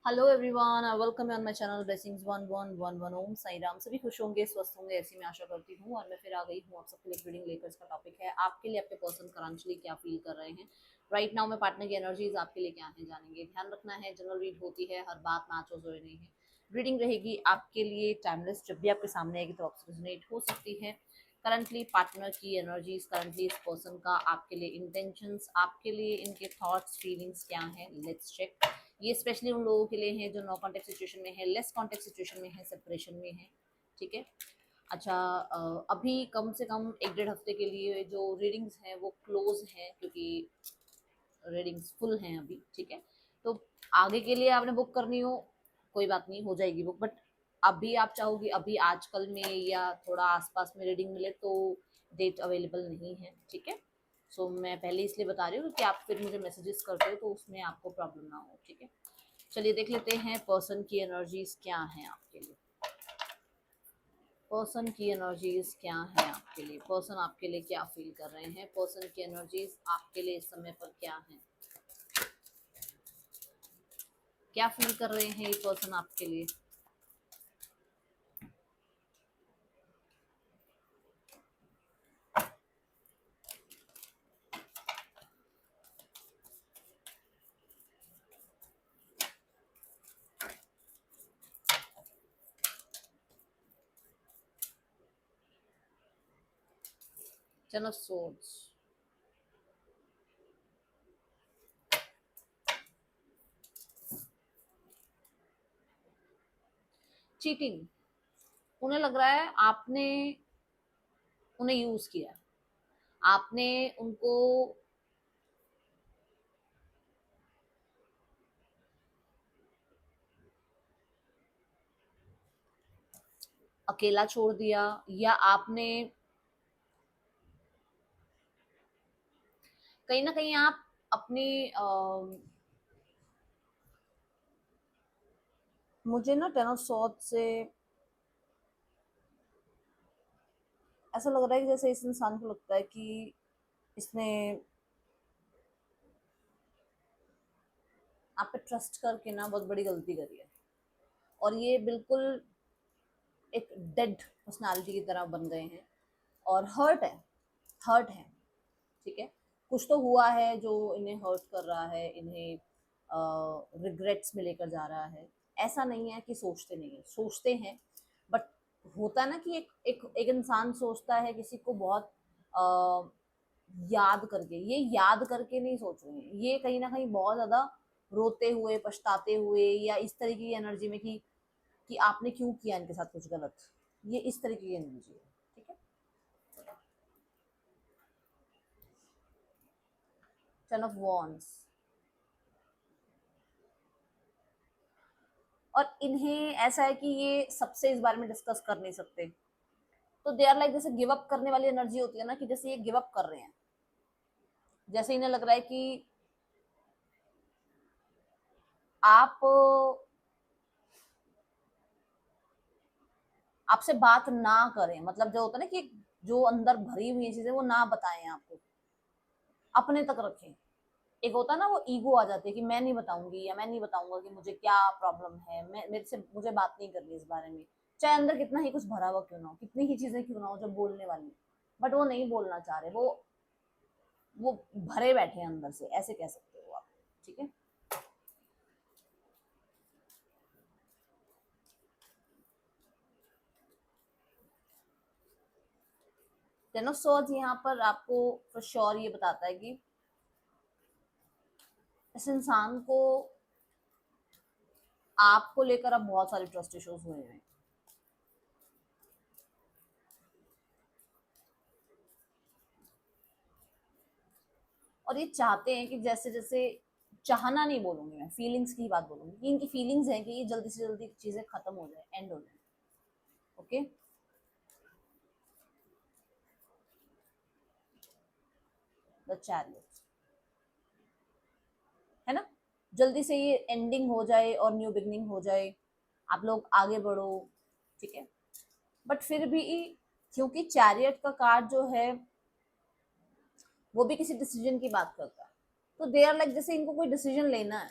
Hello everyone, welcome on my channel blessings 1111 ओम साई राम। सभी खुश होंगे, स्वस्थ होंगे, ऐसी मैं आशा करती हूँ। और मैं फिर आ गई हूँ आप सबके लिए रीडिंग लेकर। इसका टॉपिक है आपके लिए आपके पर्सन करंटली क्या फील कर रहे हैं राइट नाउ में। पार्टनर की एनर्जीज आपके लिए क्या है जानेंगे। ध्यान रखना है, जनरल रीड होती है, हर बात मैच हो जो नहीं है। रीडिंग रहेगी आपके लिए टाइमलेस, जब भी आपके सामने आएगी तो आपसे रेजोनेट हो सकती है। करंटली पार्टनर की एनर्जीज, करंटली इस पर्सन का आपके लिए इंटेंशंस, आपके लिए इनके थॉट्स फीलिंग्स क्या है, लेट्स चेक। ये स्पेशली उन लोगों के लिए है जो नो कॉन्टेक्ट सिचुएशन में है, लेस कॉन्टेक्ट सिचुएशन में है, सेपरेशन में है। ठीक है। अच्छा, अभी कम से कम 1 डेढ़ हफ्ते के लिए जो रीडिंग्स हैं वो क्लोज हैं, क्योंकि रीडिंग्स फुल हैं अभी। ठीक है। तो आगे के लिए आपने बुक करनी हो, कोई बात नहीं, हो जाएगी बुक। बट अभी आप चाहोगी अभी आजकल में या थोड़ा आसपास में रीडिंग मिले तो डेट अवेलेबल नहीं है। ठीक है। सो मैं पहले इसलिए बता रही हूँ कि आप फिर मुझे मैसेजेस करते हो तो उसमें आपको प्रॉब्लम ना हो। ठीक है। चलिए देख लेते हैं पर्सन की एनर्जीज क्या है आपके लिए। पर्सन की एनर्जीज क्या है आपके लिए, पर्सन आपके लिए क्या फील कर रहे हैं, पर्सन की एनर्जीज आपके लिए इस समय पर क्या है, क्या फील कर रहे हैं ये पर्सन आपके लिए। Ten of swords, cheating. उन्हें लग रहा है आपने उन्हें यूज किया, आपने उनको अकेला छोड़ दिया, या आपने कहीं ना कहीं आप अपनी मुझे ना टेन ऑफ सॉर्ड्स से ऐसा लग रहा है कि जैसे इस इंसान को लगता है कि इसने आप पे ट्रस्ट करके ना बहुत बड़ी गलती करी है। और ये बिल्कुल एक डेड पर्सनालिटी की तरह बन गए हैं और हर्ट है, हर्ट है। ठीक है। कुछ तो हुआ है जो इन्हें हर्ट कर रहा है, इन्हें रिग्रेट्स में लेकर जा रहा है। ऐसा नहीं है कि सोचते नहीं है, सोचते हैं। बट होता है ना कि एक इंसान सोचता है किसी को बहुत अ, याद करके, ये याद करके नहीं सोच रहे हैं, ये कहीं ना कहीं बहुत ज्यादा रोते हुए, पछताते हुए, या इस तरीके की एनर्जी में कि आपने क्यों किया इनके साथ कुछ गलत। ये इस तरीके की एनर्जी है। ठीक है। टेन ऑफ वॉन्ड्स, और इन्हें ऐसा है कि ये सबसे इस बारे में डिस्कस कर नहीं सकते। तो दे आर लाइक, जैसे गिव अप करने वाली एनर्जी होती है ना, कि जैसे ये गिव अप कर रहे हैं, जैसे इन्हें लग रहा है कि आप आपसे बात ना करें, मतलब जो होता है ना कि जो अंदर भरी हुई चीजें वो ना बताएं आपको, अपने तक रखें। एक होता है ना, वो ईगो आ जाती है कि मैं नहीं बताऊंगी या मैं नहीं बताऊंगा कि मुझे क्या प्रॉब्लम है, मैं मेरे से मुझे बात नहीं करनी इस बारे में। चाहे अंदर कितना ही कुछ भरा हुआ क्यों ना हो, कितनी ही चीजें क्यों ना हो जो बोलने वाली, बट वो नहीं बोलना चाह रहे, वो भरे बैठे हैं अंदर से, ऐसे कह सकते हो आप। ठीक है। टेन ऑफ सॉर्ड्स यहाँ पर आपको फॉर श्योर ये बताता है कि इस इंसान को आपको लेकर अब बहुत सारे ट्रस्ट इश्यूज हुए हैं। और ये चाहते हैं कि जैसे जैसे, चाहना नहीं बोलूंगी मैं, फीलिंग्स की बात बोलूंगी कि इनकी फीलिंग्स हैं कि ये जल्दी से जल्दी चीजें खत्म हो जाए, एंड हो जाए। ओके। द चैरियट, है ना, जल्दी से ये एंडिंग हो जाए और न्यू बिगनिंग हो जाए, आप लोग आगे बढ़ो। ठीक है। बट फिर भी क्योंकि चैरियट का कार्ड जो है वो भी किसी डिसीजन की बात करता है, तो दे आर लाइक, जैसे इनको कोई डिसीजन लेना है,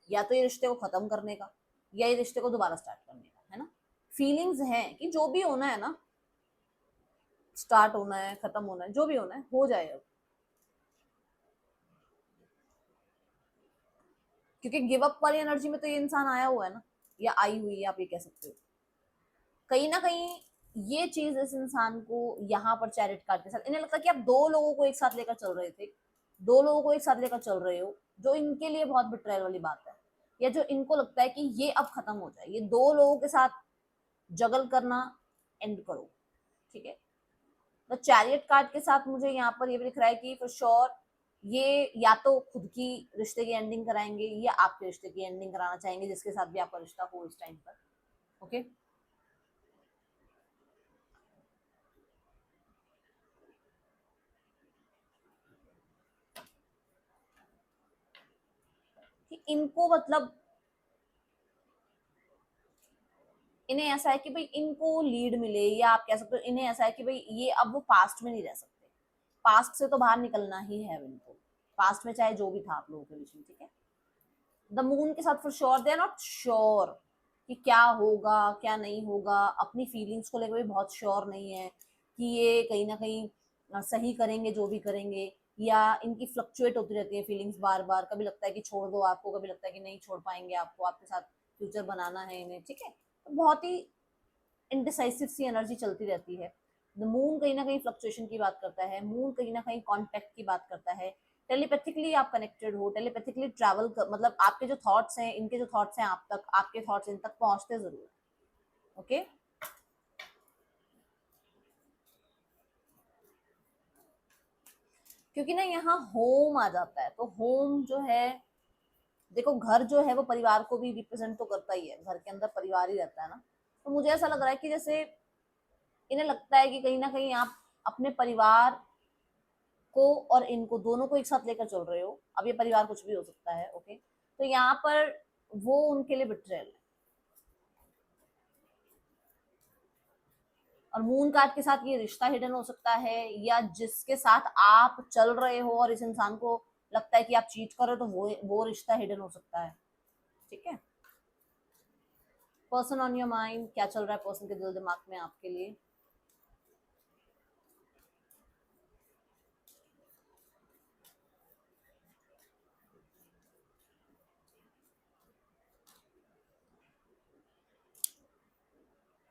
या तो ये रिश्ते को खत्म करने का या ये रिश्ते को दोबारा स्टार्ट करने का, है ना। फीलिंग्स हैं कि जो भी होना है ना, स्टार्ट होना है, खत्म होना है, जो भी होना है हो जाए अब, क्योंकि गिव अप वाली एनर्जी में तो ये इंसान आया हुआ है ना, या आई हुई है, आप ये कह सकते हो। कहीं ना कहीं ये चीज इस इंसान को यहाँ पर चैरिट कार्ड के साथ, इन्हें लगता है कि आप दो लोगों को एक साथ लेकर चल रहे थे, दो लोगों को एक साथ लेकर चल रहे हो, जो इनके लिए बहुत बिट्रेयल वाली बात है, या जो इनको लगता है कि ये अब खत्म हो जाए, ये दो लोगों के साथ जगल करना एंड करो, ठीक है। तो चैरियट कार्ड के साथ मुझे यहाँ पर ये भी दिख रहा है कि फॉर श्योर ये या तो खुद की रिश्ते की एंडिंग कराएंगे या आपके रिश्ते की एंडिंग कराना चाहेंगे, जिसके साथ भी आपका रिश्ता हो इस टाइम पर, ओके। कि इनको मतलब इन्हें ऐसा है कि भाई इनको लीड मिले, या आप कह सकते हो इन्हें ऐसा है कि भाई ये अब वो पास्ट में नहीं रह सकते, पास्ट से तो बाहर निकलना ही है इनको, पास्ट में चाहे जो भी था आप लोगों के बीच में, ठीक है। द मून के साथ for sure they are not sure कि क्या होगा क्या नहीं होगा, अपनी फीलिंग्स को लेकर भी बहुत श्योर नहीं है कि ये कहीं ना कहीं सही करेंगे जो भी करेंगे, या इनकी फ्लक्चुएट होती रहती है फीलिंग्स बार बार, कभी लगता है कि छोड़ दो आपको, कभी लगता है कि नहीं छोड़ पाएंगे आपको, आपके साथ फ्यूचर बनाना है इन्हें, ठीक है। तो बहुत ही इनडिसाइसिव सी एनर्जी चलती रहती है। द मून कहीं ना कहीं फ्लक्चुएशन की बात करता है, मून कहीं ना कहीं कॉन्टेक्ट की बात करता है, टेलीपैथिकली आप कनेक्टेड हो, टेलीपैथिकली ट्रैवल कर, मतलब आपके जो थॉट्स हैं, इनके जो थॉट्स हैं आप तक, आपके थॉट्स इन तक पहुंचते जरूर, ओके। क्योंकि ना यहाँ होम आ जाता है, तो होम जो है, देखो घर जो है वो परिवार को भी रिप्रेजेंट तो करता ही है, घर के अंदर परिवार ही रहता है ना। तो मुझे ऐसा लग रहा है कि जैसे इन्हें लगता है कि कहीं ना कहीं आप अपने परिवार को और इनको दोनों को एक साथ लेकर चल रहे हो, अब ये परिवार कुछ भी हो सकता है, ओके। तो यहाँ पर वो उनके लिए बिट्रेयल है। और मून कार्ड के साथ ये रिश्ता हिडन हो सकता है, या जिसके साथ आप चल रहे हो और इस इंसान को लगता है कि आप चीट कर रहे हो, तो वो रिश्ता हिडन हो सकता है, ठीक है। पर्सन ऑन योर माइंड, क्या चल रहा है पर्सन के दिल दिमाग में आपके लिए।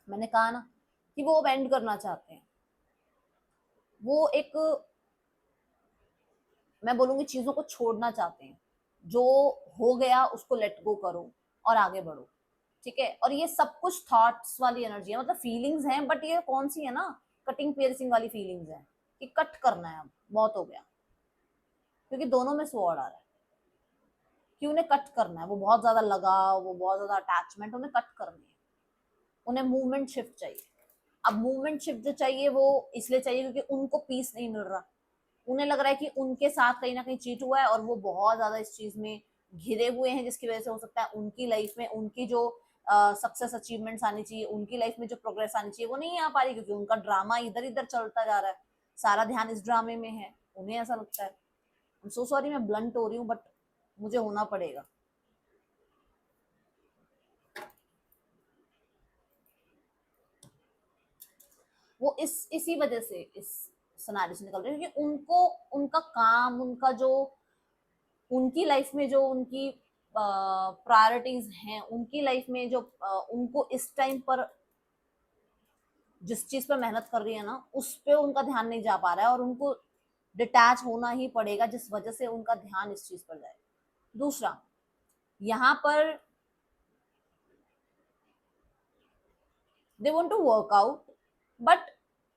मैंने कहा ना कि वो अब एंड करना चाहते हैं, वो एक, मैं बोलूंगी चीजों को छोड़ना चाहते हैं, जो हो गया उसको लेट गो करो और आगे बढ़ो, ठीक है। और ये सब कुछ थॉट्स वाली एनर्जी है, मतलब फीलिंग्स हैं, बट ये कौन सी है ना, कटिंग पियर्सिंग वाली फीलिंग्स है, कि कट करना है, अब बहुत हो गया, क्योंकि दोनों में स्वॉर्ड आ रहा है कि उन्हें कट करना है, वो बहुत ज्यादा लगाव, वो बहुत ज्यादा अटैचमेंट उन्हें कट करनी है, उन्हें मूवमेंट शिफ्ट चाहिए। अब मूवमेंट शिफ्ट जो चाहिए वो इसलिए चाहिए क्योंकि उनको पीस नहीं मिल रहा, उन्हें लग रहा है कि उनके साथ कहीं ना कहीं चीट हुआ है, और वो बहुत ज्यादा इस चीज में घिरे हुए हैं, जिसकी वजह से हो सकता है उनकी लाइफ में उनकी जो सक्सेस अचीवमेंट्स आनी चाहिए, उनकी लाइफ में जो प्रोग्रेस आनी चाहिए वो नहीं आ पा रही, क्योंकि उनका ड्रामा इधर इधर चलता जा रहा है, सारा ध्यान इस ड्रामे में है, उन्हें ऐसा लगता है। सो सॉरी मैं ब्लंट हो रही हूँ, बट मुझे होना पड़ेगा। वो इसी वजह से इस सिनेरियो से निकल रहे हैं, क्योंकि उनको उनका काम, उनका जो उनकी लाइफ में जो उनकी प्रायोरिटीज हैं, उनकी लाइफ में जो उनको इस टाइम पर जिस चीज पर मेहनत कर रही है ना, उस पे उनका ध्यान नहीं जा पा रहा है, और उनको डिटैच होना ही पड़ेगा, जिस वजह से उनका ध्यान इस चीज पर जाए। दूसरा, यहाँ पर they want to work out, but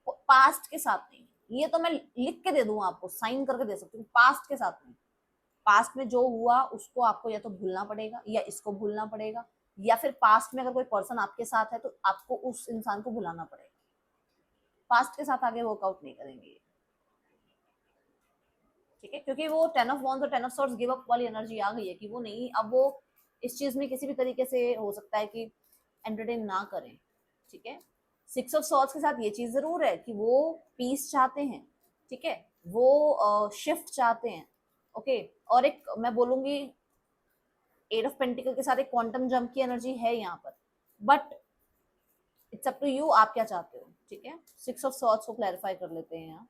past के साथ नहीं, ये तो मैं लिख के दे दूं आपको, साइन करके दे सकती हूँ, पास्ट के साथ नहीं। पास्ट में जो हुआ उसको आपको या तो भूलना पड़ेगा, या इसको भूलना पड़ेगा, या फिर पास्ट में अगर कोई पर्सन आपके साथ है तो आपको उस इंसान को भुलाना पड़ेगा, पास्ट के साथ आगे वर्कआउट नहीं करेंगे, ठीक है। क्योंकि वो 10 ऑफ वॉन्ड्स और 10 ऑफ सॉर्ड्स गिव अप वाली एनर्जी आ गई है, कि वो नहीं, अब वो इस चीज में किसी भी तरीके से हो सकता है कि एंटरटेन ना करें, ठीक है। 6 ऑफ सॉर्ड्स के साथ ये चीज जरूर है कि वो पीस चाहते हैं, ठीक है, वो शिफ्ट चाहते हैं, ओके। और एक मैं बोलूंगी एट ऑफ पेंटिकल के साथ एक क्वांटम जंप की एनर्जी है यहाँ पर, but it's up to you, आप क्या चाहते हो, ठीक है। सिक्स ऑफ सॉर्ड्स को क्लैरिफाई कर लेते हैं यहाँ।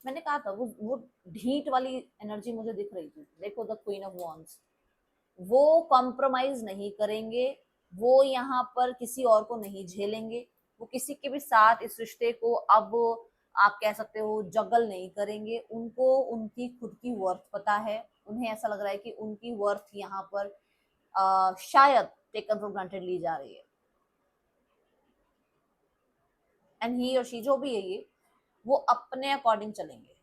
मैंने कहा था वो ढीठ वाली एनर्जी मुझे दिख रही थी। देखो द क्वीन ऑफ वॉन्ड्स, वो कॉम्प्रोमाइज नहीं करेंगे, वो यहाँ पर किसी और को नहीं झेलेंगे, वो किसी के भी साथ इस रिश्ते को अब आप कह सकते हो जगल नहीं करेंगे। उनको उनकी खुद की वर्थ पता है, उन्हें ऐसा लग रहा है कि उनकी वर्थ यहाँ पर शायद टेकन फॉर ग्रांटेड ली जा रही है। एंड ही और शी जो भी है ये, वो अपने अकॉर्डिंग चलेंगे।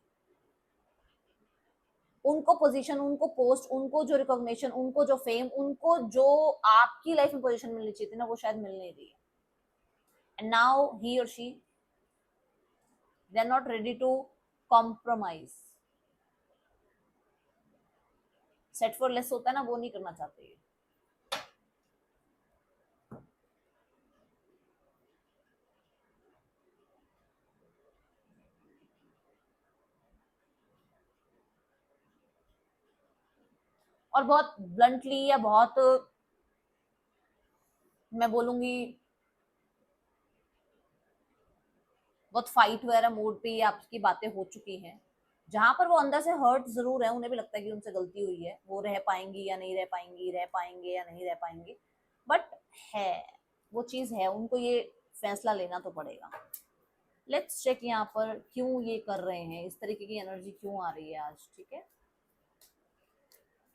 उनको पोजीशन, उनको पोस्ट, उनको जो रिकॉग्निशन, उनको जो फेम, उनको जो आपकी लाइफ में पोजीशन मिलनी चाहिए थी ना, वो शायद मिल नहीं रही है। एंड नाउ ही और she, they are not ready to compromise. Set for less होता है ना, वो नहीं करना चाहते ये। और बहुत ब्लंटली या बहुत, मैं बोलूंगी बहुत फाइट वगैरह मोड पे आपकी बातें हो चुकी हैं, जहां पर वो अंदर से हर्ट जरूर है, उन्हें भी लगता है कि उनसे गलती हुई है, वो रह पाएंगी या नहीं रह पाएंगी, रह पाएंगे या नहीं रह पाएंगे, बट है, वो चीज है, उनको ये फैसला लेना तो पड़ेगा। लेट्स चेक यहाँ पर क्यों ये कर रहे हैं, इस तरीके की एनर्जी क्यों आ रही है आज, ठीक है।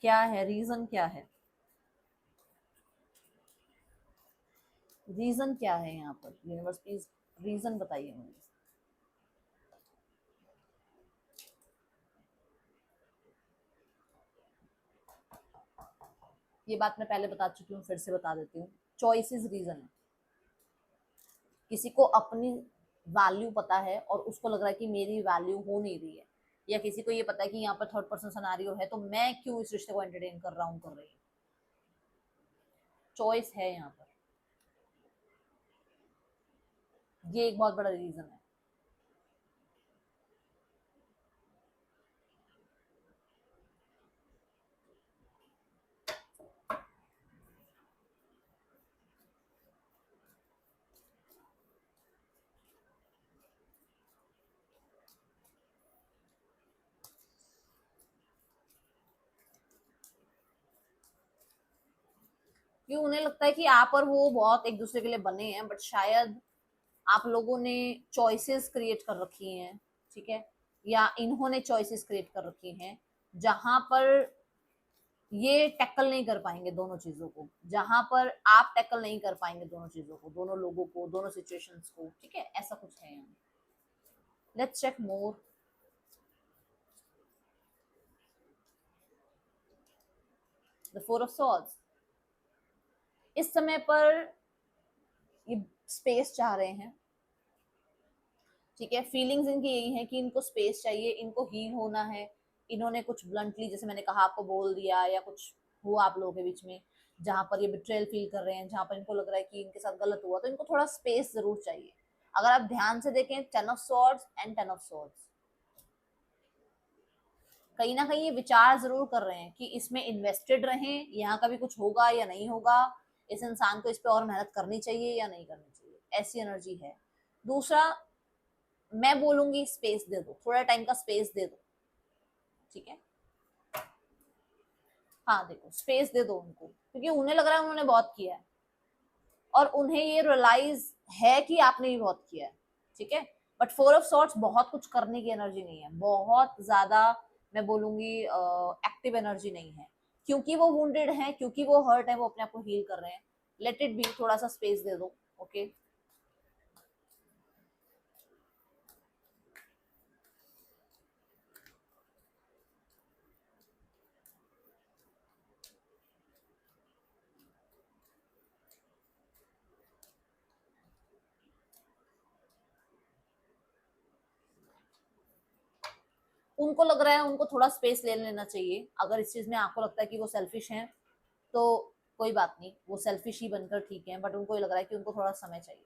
क्या है रीजन, क्या है रीजन, क्या है यहाँ पर यूनिवर्स, प्लीज रीजन बताइए मुझे। ये बात मैं पहले बता चुकी हूँ, फिर से बता देती हूँ। चॉइसेस रीजन है। किसी को अपनी वैल्यू पता है और उसको लग रहा है कि मेरी वैल्यू हो नहीं रही है, या किसी को ये पता है कि यहाँ पर थर्ड पर्सन सिनेरियो है, तो मैं क्यों इस रिश्ते को एंटरटेन कर रहा हूँ, कर रही हूँ। चॉइस है यहाँ पर, ये एक बहुत बड़ा रीजन है। कि उन्हें लगता है कि आप और वो बहुत एक दूसरे के लिए बने हैं, बट शायद आप लोगों ने चॉइसेस क्रिएट कर रखी हैं, ठीक है, या इन्होंने चॉइसेस क्रिएट कर रखी हैं, जहां पर ये टैकल नहीं कर पाएंगे दोनों चीजों को, जहां पर आप टैकल नहीं कर पाएंगे दोनों चीजों को, दोनों लोगों को, दोनों सिचुएशंस को, ठीक है, ऐसा कुछ है यहाँ। Let's check more. The four of swords, इस समय पर ये स्पेस चाह रहे हैं, ठीक है। फीलिंग्स इनकी यही है कि इनको स्पेस चाहिए, इनको हील होना है। इन्होंने कुछ ब्लंटली, जैसे मैंने कहा, आपको बोल दिया, या कुछ हुआ आप लोगों के बीच में जहां पर ये बिट्रेयल फील कर रहे हैं, जहां पर इनको लग रहा है कि इनके साथ गलत हुआ, तो इनको थोड़ा स्पेस जरूर चाहिए। अगर आप ध्यान से देखें, 10 of swords and 10 of swords, कहीं ना कहीं ये विचार जरूर कर रहे हैं कि इसमें इन्वेस्टेड रहें, यहाँ का भी कुछ होगा या नहीं होगा, इस इंसान को इस पे और मेहनत करनी चाहिए या नहीं करनी चाहिए, ऐसी एनर्जी है। दूसरा, मैं बोलूंगी स्पेस दे दो, थोड़ा टाइम का स्पेस दे दो, ठीक है। हाँ देखो, स्पेस दे दो उनको, क्योंकि उन्हें लग रहा है उन्होंने बहुत किया है, और उन्हें ये रियलाइज है कि आपने भी बहुत किया है, ठीक है। बट फोर ऑफ सॉर्ट्स बहुत कुछ करने की एनर्जी नहीं है, बहुत ज्यादा मैं बोलूंगी एक्टिव एनर्जी नहीं है, क्योंकि वो वुंडेड है, क्योंकि वो हर्ट है, वो अपने आप को हील कर रहे हैं। लेट इट बी, थोड़ा सा स्पेस दे दो, ओके okay? उनको लग रहा है उनको थोड़ा स्पेस ले लेना चाहिए। अगर इस चीज में आपको लगता है कि वो सेल्फिश हैं, तो कोई बात नहीं, वो सेल्फिश ही बनकर ठीक है, बट उनको ये लग रहा है कि उनको थोड़ा समय चाहिए।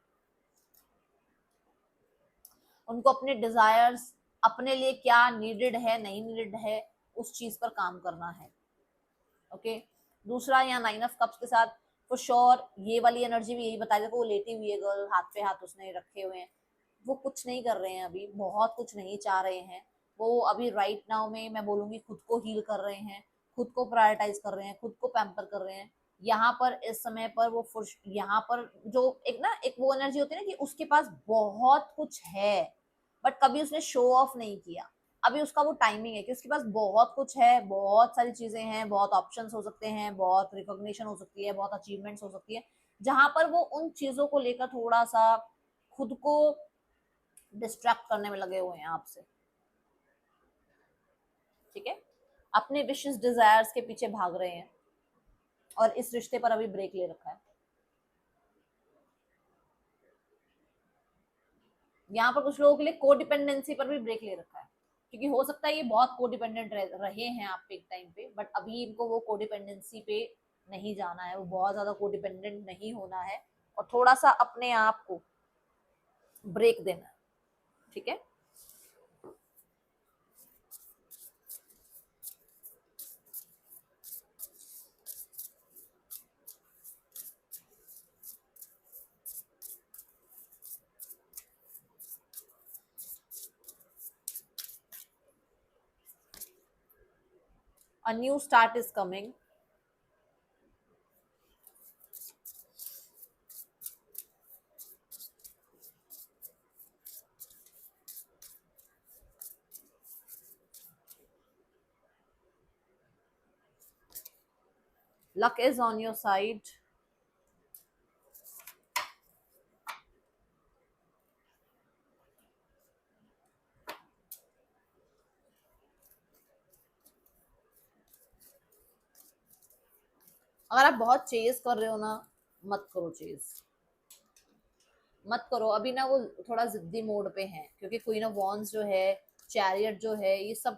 उनको अपने डिजायर्स, अपने लिए क्या नीडेड है, नहीं नीडेड है, उस चीज पर काम करना है। ओके। दूसरा यहाँ 9 ऑफ कप्स के साथ फॉर श्योर ये वाली एनर्जी भी यही बताएगा कि वो लेटी हुई है गर्ल, हाथ पे हाथ उसने रखे हुए हैं, वो कुछ नहीं कर रहे हैं, अभी बहुत कुछ नहीं चाह रहे हैं वो। अभी राइट नाउ में मैं बोलूंगी खुद को हील कर रहे हैं, खुद को प्रायोरिटाइज कर रहे हैं, खुद को पैम्पर कर रहे हैं। यहाँ पर इस समय पर वो यहाँ पर जो एक ना एक वो एनर्जी होती है ना कि उसके पास बहुत कुछ है बट कभी उसने शो ऑफ नहीं किया। अभी उसका वो टाइमिंग है कि उसके पास बहुत कुछ है, बहुत सारी चीजें हैं, बहुत ऑप्शंस हो सकते हैं, बहुत रिकॉग्निशन हो सकती है, बहुत अचीवमेंट्स हो सकती है, जहां पर वो उन चीजों को लेकर थोड़ा सा खुद को डिस्ट्रैक्ट करने में लगे हुए हैं आपसे। ठीक है, अपने विशेस डिजायर्स के पीछे भाग रहे हैं और इस रिश्ते पर अभी ब्रेक ले रखा है। यहाँ पर कुछ लोगों के लिए कोडिपेंडेंसी पर भी ब्रेक ले रखा है, क्योंकि हो सकता है ये बहुत कोडिपेंडेंट रहे हैं आप पे एक टाइम पे, बट अभी इनको वो कोडिपेंडेंसी पे नहीं जाना है, वो बहुत ज्यादा कोडिपेंडेंट नहीं होना है और थोड़ा सा अपने आप को ब्रेक देना है। ठीक है, a new start is coming. Luck is on your side. अगर आप बहुत चेज कर रहे हो ना, मत करो चेज, मत करो। अभी ना वो थोड़ा जिद्दी मोड पे हैं, क्योंकि क्वीन ऑफ वॉन्ड्स जो है, चैरियट जो है, ये सब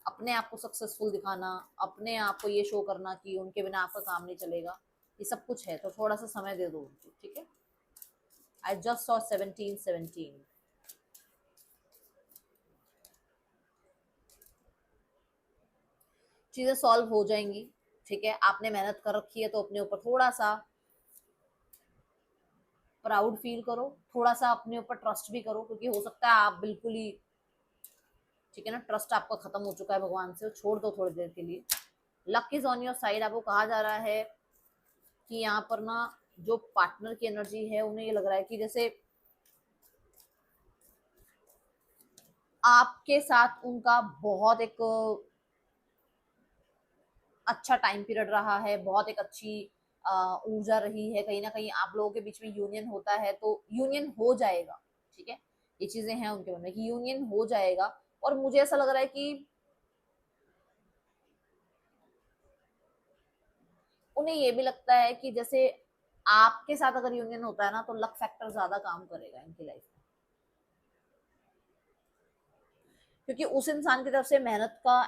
अपने आप को सक्सेसफुल दिखाना, अपने आप को ये शो करना कि उनके बिना आपका काम नहीं चलेगा, ये सब कुछ है। तो थोड़ा सा समय दे दो उनको, ठीक है। I just saw 17-17। चीजें सॉल्व हो जाएंगी, ठीक है। आपने मेहनत कर रखी है तो अपने ऊपर थोड़ा सा प्राउड फील करो, थोड़ा सा अपने ऊपर ट्रस्ट भी करो, क्योंकि हो सकता है आप बिल्कुल ही, ठीक है ना, ट्रस्ट आपका खत्म हो चुका है भगवान से, छोड़ दो थोड़ी देर के लिए। Luck is on your side. आपको कहा जा रहा है कि यहाँ पर ना जो पार्टनर की एनर्जी है, उन्हें ये लग रहा है कि जैसे आपके साथ उनका बहुत एक अच्छा टाइम पीरियड रहा है, बहुत एक अच्छी ऊर्जा रही है। कहीं ना कहीं आप लोगों के बीच में यूनियन होता है तो यूनियन हो जाएगा, ठीक है। ये चीजें हैं उनके मन में कि यूनियन हो जाएगा। और मुझे ऐसा लग रहा है कि उन्हें ये भी लगता है कि जैसे आपके साथ अगर यूनियन होता है ना, तो लक फैक्टर ज्यादा काम करेगा इनकी लाइफ में, क्योंकि उस इंसान की तरफ से मेहनत का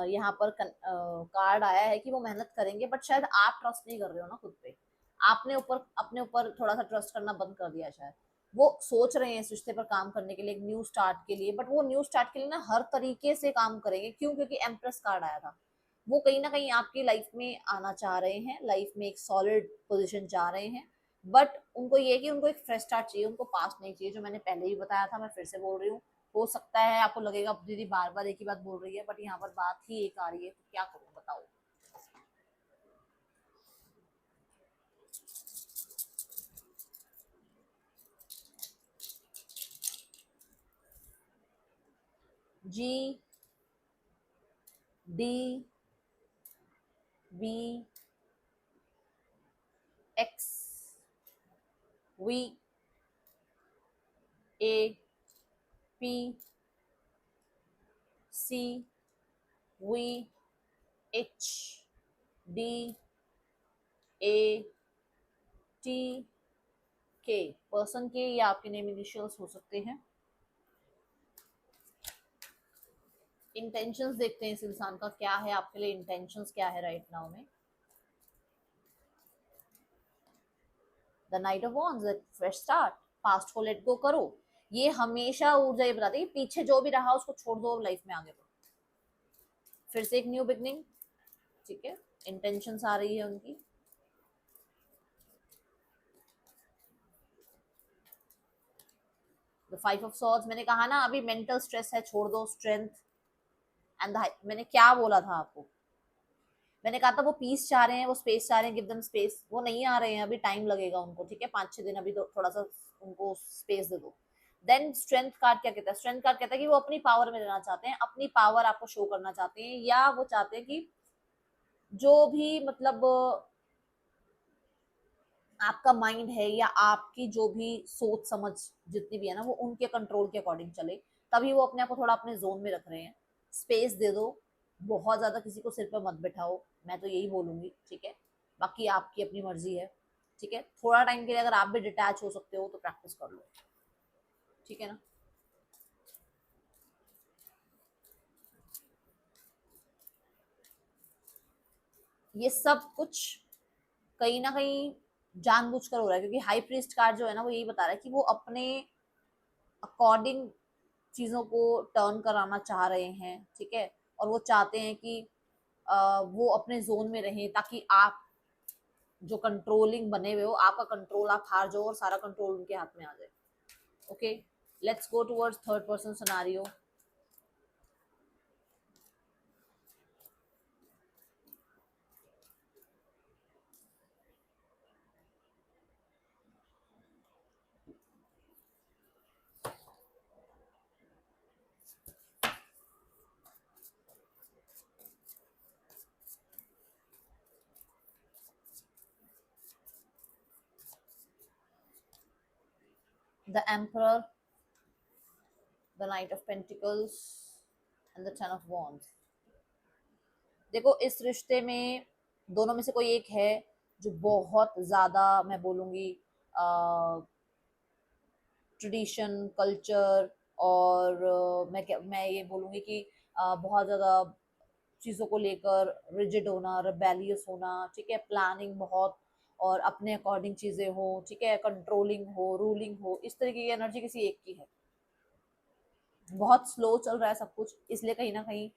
यहाँ पर कार्ड आया है कि वो मेहनत करेंगे, बट शायद आप ट्रस्ट नहीं कर रहे हो ना खुद पे। आपने ऊपर अपने ऊपर थोड़ा सा ट्रस्ट करना बंद कर दिया शायद। वो सोच रहे हैं इस रिश्ते पर काम करने के लिए, एक न्यू स्टार्ट के लिए, बट वो न्यू स्टार्ट के लिए ना हर तरीके से काम करेंगे। क्यों? क्योंकि एम्प्रेस कार्ड आया था। वो कहीं ना कहीं आपकी लाइफ में आना चाह रहे हैं, लाइफ में एक सॉलिड पोजिशन चाह रहे हैं, बट उनको ये कि उनको एक फ्रेश स्टार्ट चाहिए, उनको पास्ट नहीं चाहिए। जो मैंने पहले ही बताया था, मैं फिर से बोल रही हूँ। हो सकता है आपको लगेगा दीदी बार बार एक ही बात बोल रही है, बट यहाँ पर बात ही एक आ रही है, तो क्या करूँ बताओ। G, D, B, X, V, A, P, C, V, H, D, A, T, K. Person के या आपके नेम इनिशियल्स हो सकते हैं। इंटेंशंस देखते हैं इस इंसान का क्या है, आपके लिए इंटेंशंस क्या है राइट नाउ में। The night of wands, fresh start, past को लेट गो करो। ये हमेशा ऊर्जा ये बताती है पीछे जो भी रहा उसको छोड़ दो, लाइफ में आगे बढ़ो, फिर से एक न्यू बिगनिंग। ठीक है, इंटेंशंस आ रही है उनकी। द 5 ऑफ सॉर्ड्स, मैंने कहा ना अभी मेंटल स्ट्रेस है, छोड़ दो, स्ट्रेंथ एंड मैंने क्या बोला था आपको, मैंने कहा था वो पीस चाह रहे हैं, वो स्पेस चाह रहे हैं, गिव देम स्पेस, वो नहीं आ रहे हैं, अभी टाइम लगेगा उनको, ठीक है, 5-6 दिन अभी तो थोड़ा सा उनको स्पेस दे दो। देन स्ट्रेंथ कार्ड क्या कहता है, स्ट्रेंथ कार्ड कहता है कि वो अपनी पावर में रहना चाहते हैं, अपनी पावर आपको शो करना चाहते हैं, या वो चाहते हैं कि जो भी मतलब आपका माइंड है या आपकी जो भी सोच समझ जितनी भी है ना, वो उनके कंट्रोल के अकॉर्डिंग चले, तभी वो अपने आप को थोड़ा अपने जोन में रख रहे हैं। स्पेस दे दो, बहुत ज्यादा किसी को सिर पे मत बिठाओ, मैं तो यही बोलूंगी, ठीक है, बाकी आपकी अपनी मर्जी है, ठीक है, थोड़ा टाइम के लिए अगर आप भी डिटैच हो सकते हो तो प्रैक्टिस कर लो, ठीक है ना। ये सब कुछ कहीं ना कहीं जानबूझकर हो रहा है, क्योंकि हाई प्रीस्ट कार्ड जो है ना वो यही बता रहा है कि वो अपने अकॉर्डिंग चीजों को टर्न कराना चाह रहे हैं, ठीक है, और वो चाहते हैं कि वो अपने जोन में रहें, ताकि आप जो कंट्रोलिंग बने हुए हो, आपका कंट्रोल आप हार जाओ और सारा कंट्रोल उनके हाथ में आ जाए। Okay, let's go towards third person scenario. The emperor, the night of pentacles and the ten of wands. देखो इस रिश्ते में दोनों में से कोई एक है जो बहुत ज्यादा, मैं बोलूंगी, ट्रेडिशन कल्चर और मैं ये बोलूंगी कि बहुत ज्यादा चीजों को लेकर रिजिड होना, रिबेलियस होना, ठीक है, प्लानिंग बहुत, और अपने अकॉर्डिंग चीजें हो, ठीक है, कंट्रोलिंग हो, रूलिंग हो, इस तरीके की एनर्जी किसी एक की है। बहुत स्लो चल रहा है सब कुछ, इसलिए कहीं ना कहीं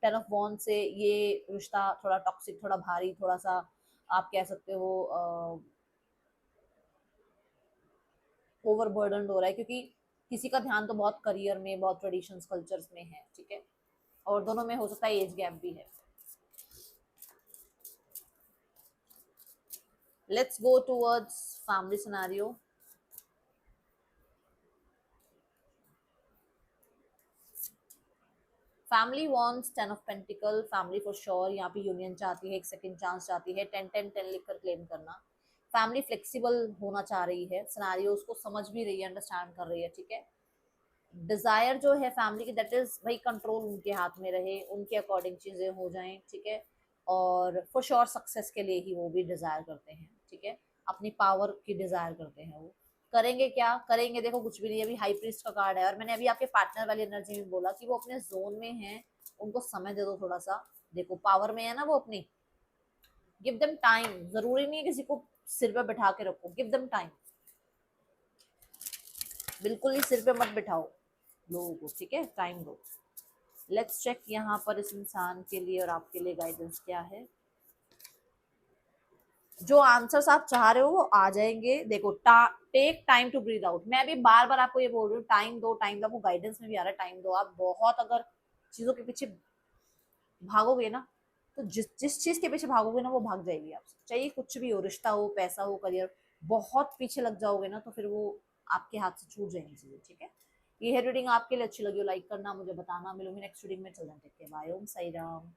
टेन ऑफ वॉन्ड से ये रिश्ता थोड़ा टॉक्सिक, थोड़ा भारी, थोड़ा सा आप कह सकते हो ओवरबर्डनड हो रहा है, क्योंकि किसी का ध्यान तो बहुत करियर में, बहुत ट्रेडिशंस कल्चर्स में है, ठीक है, और दोनों में हो सकता है एज गैप भी है। Let's go towards family scenario. Family wants ten of pentacle, family for sure यहाँ पे यूनियन चाहती है, एक सेकंड चांस चाहती है, 10-10-10 लिखकर क्लेम करना। फैमिली फ्लेक्सिबल होना चाह रही है, सिनेरियो उसको समझ भी रही है, अंडरस्टैंड कर रही है, ठीक है। डिजायर जो है फैमिली की, दैट इज भाई कंट्रोल उनके हाथ में रहे, उनके अकॉर्डिंग चीजें हो जाएं, ठीक है, और फॉर श्योर सक्सेस के लिए ही वो भी डिजायर करते हैं, ठीक है, अपनी पावर की डिजायर करते हैं वो। करेंगे क्या करेंगे, देखो कुछ भी नहीं, अभी हाई प्रीस्ट का कार्ड है, और मैंने अभी आपके पार्टनर वाली एनर्जी में बोला कि वो अपने जोन में है, उनको समय दे दो थोड़ा सा, देखो पावर में है ना वो अपनी, गिव देम टाइम, जरूरी नहीं है किसी को सिर पे बैठा के रखो, गिव देम टाइम, बिल्कुल ही सिर पे मत बिठाओ लोगों को, ठीक है, टाइम दो। लेट्स चेक यहाँ पर इस इंसान के लिए और आपके लिए गाइडेंस क्या है। जो आंसर्स आप चाह रहे हो वो आ जाएंगे, देखो take time to breathe out, मैं भी बार बार आपको ये बोल रही हूँ, टाइम दो, टाइम दो, आपको गाइडेंस में भी आ रहा है टाइम दो। आप बहुत अगर चीजों के पीछे भागोगे ना, तो जिस जिस चीज के पीछे भागोगे ना वो भाग जाएगी आपसे, चाहे कुछ भी हो, रिश्ता हो, पैसा हो, करियर, बहुत पीछे लग जाओगे ना तो फिर वो आपके हाथ से छूट जाएंगी चीजें, ठीक है। ये है रीडिंग, आपके लिए अच्छी लगी हो लाइक करना, मुझे बताना, मिलूंगी नेक्स्ट रीडिंग में, चलना, टेक केयर, बाय, ओम साई राम।